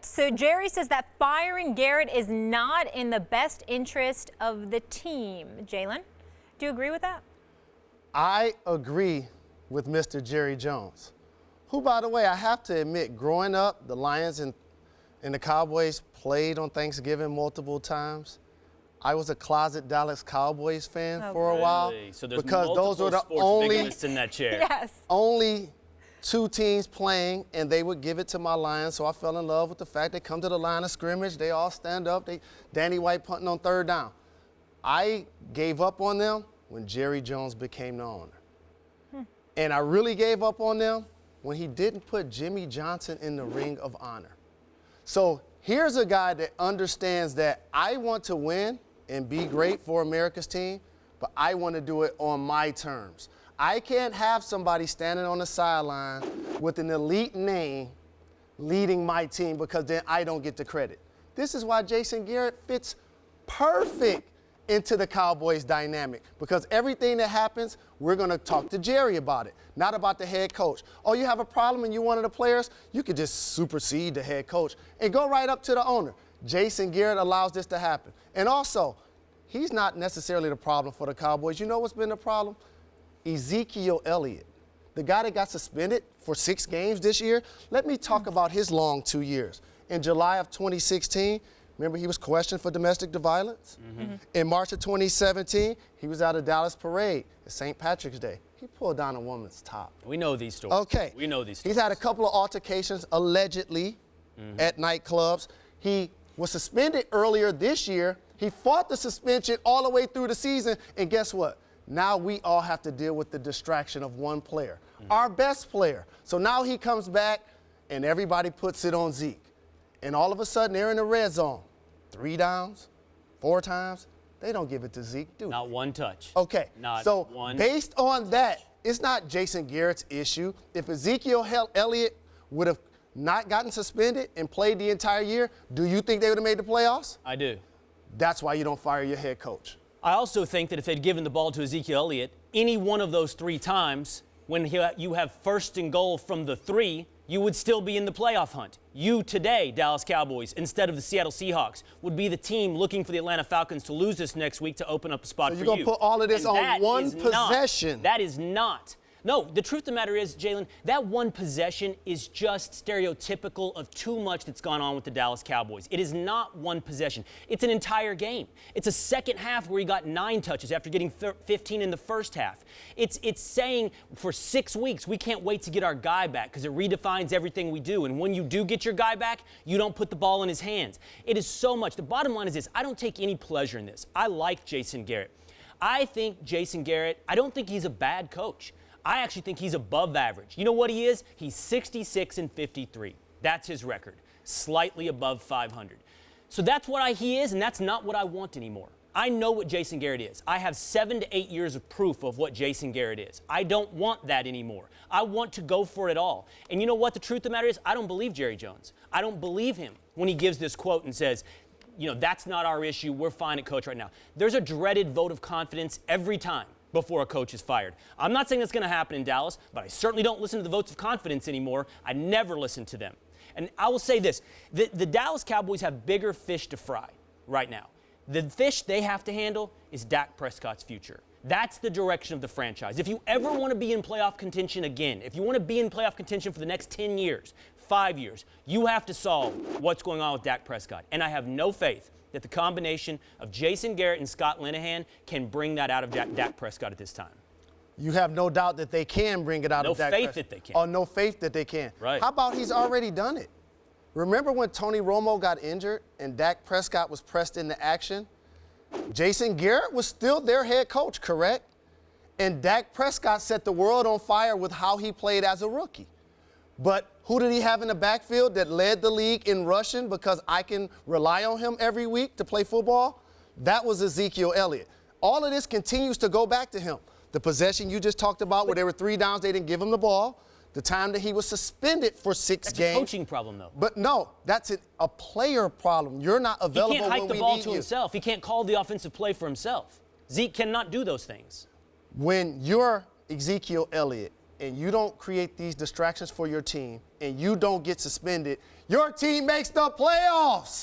So Jerry says that firing Garrett is not in the best interest of the team. Jalen, do you agree with that? I agree with Mr. Jerry Jones, who, by the way, I have to admit, growing up, the Lions and the Cowboys played on Thanksgiving multiple times. I was a closet Dallas Cowboys fan for a while. So there's because those were the in that chair. Yes. only two teams playing, and they would give it to my Lions. So I fell in love with the fact they come to the line of scrimmage, they all stand up, Danny White punting on third down. I gave up on them when Jerry Jones became the owner. And I really gave up on them when he didn't put Jimmy Johnson in the Ring of Honor. So here's a guy that understands that I want to win and be great for America's team, but I want to do it on my terms. I can't have somebody standing on the sideline with an elite name leading my team because then I don't get the credit. This is why Jason Garrett fits perfect into the Cowboys dynamic, because everything that happens, we're going to talk to Jerry about it, not about the head coach. Oh, you have a problem and you're one of the players, you could just supersede the head coach and go right up to the owner. Jason Garrett allows this to happen. And also, he's not necessarily the problem for the Cowboys. You know what's been the problem? Ezekiel Elliott, the guy that got suspended for 6 games this year. Let me talk about his long 2 years. In July of 2016, remember, he was questioned for domestic violence. In March of 2017, he was at a Dallas parade at St. Patrick's Day. He pulled down a woman's top. We know these stories. Okay. We know these stories. He's had a couple of altercations, allegedly, at nightclubs. He was suspended earlier this year. He fought the suspension all the way through the season, and guess what? Now we all have to deal with the distraction of one player, our best player. So now he comes back, and everybody puts it on Zeke. And all of a sudden, they're in the red zone. 3 downs, 4 times, they don't give it to Zeke, do they? Not one touch. Okay, Not so one. Based on that, it's not Jason Garrett's issue. If Ezekiel Elliott would have not gotten suspended and played the entire year, do you think they would have made the playoffs? I do. That's why you don't fire your head coach. I also think that if they'd given the ball to Ezekiel Elliott, any one of those 3 times, when you have first and goal from the 3, you would still be in the playoff hunt. You today, Dallas Cowboys, instead of the Seattle Seahawks, would be the team looking for the Atlanta Falcons to lose this next week to open up a spot for you. So you're going to put all of this on one possession. That is not. No, the truth of the matter is, Jalen, that one possession is just stereotypical of too much that's gone on with the Dallas Cowboys. It is not one possession. It's an entire game. It's a second half where he got 9 touches after getting 15 in the first half. It's saying for 6 weeks, we can't wait to get our guy back because it redefines everything we do. And when you do get your guy back, you don't put the ball in his hands. It is so much. The bottom line is this. I don't take any pleasure in this. I like Jason Garrett. I think Jason Garrett, I don't think he's a bad coach. I actually think he's above average. You know what he is? He's 66-53. That's his record. Slightly above 500. So that's what he is, and that's not what I want anymore. I know what Jason Garrett is. I have 7 to 8 years of proof of what Jason Garrett is. I don't want that anymore. I want to go for it all. And you know what the truth of the matter is? I don't believe Jerry Jones. I don't believe him when he gives this quote and says, you know, that's not our issue. We're fine at coach right now. There's a dreaded vote of confidence every time before a coach is fired. I'm not saying that's going to happen in Dallas, but I certainly don't listen to the votes of confidence anymore. I never listen to them. And I will say this, the Dallas Cowboys have bigger fish to fry right now. The fish they have to handle is Dak Prescott's future. That's the direction of the franchise. If you ever want to be in playoff contention again, if you want to be in playoff contention for the next 10 years, 5 years, you have to solve what's going on with Dak Prescott. And I have no faith that the combination of Jason Garrett and Scott Linehan can bring that out of Dak Prescott at this time. You have no doubt that they can bring it out of Dak Prescott. No faith that they can. Oh, no faith that they can. Right. How about he's already done it? Remember when Tony Romo got injured and Dak Prescott was pressed into action? Jason Garrett was still their head coach, correct? And Dak Prescott set the world on fire with how he played as a rookie. But who did he have in the backfield that led the league in rushing because I can rely on him every week to play football? That was Ezekiel Elliott. All of this continues to go back to him. The possession you just talked about where there were 3 downs, they didn't give him the ball. The time that he was suspended for 6 games. That's a coaching problem, though. But no, that's a player problem. You're not available when we need you. He can't hike the ball to himself. He can't call the offensive play for himself. Zeke cannot do those things. When you're Ezekiel Elliott and you don't create these distractions for your team and you don't get suspended, your team makes the playoffs.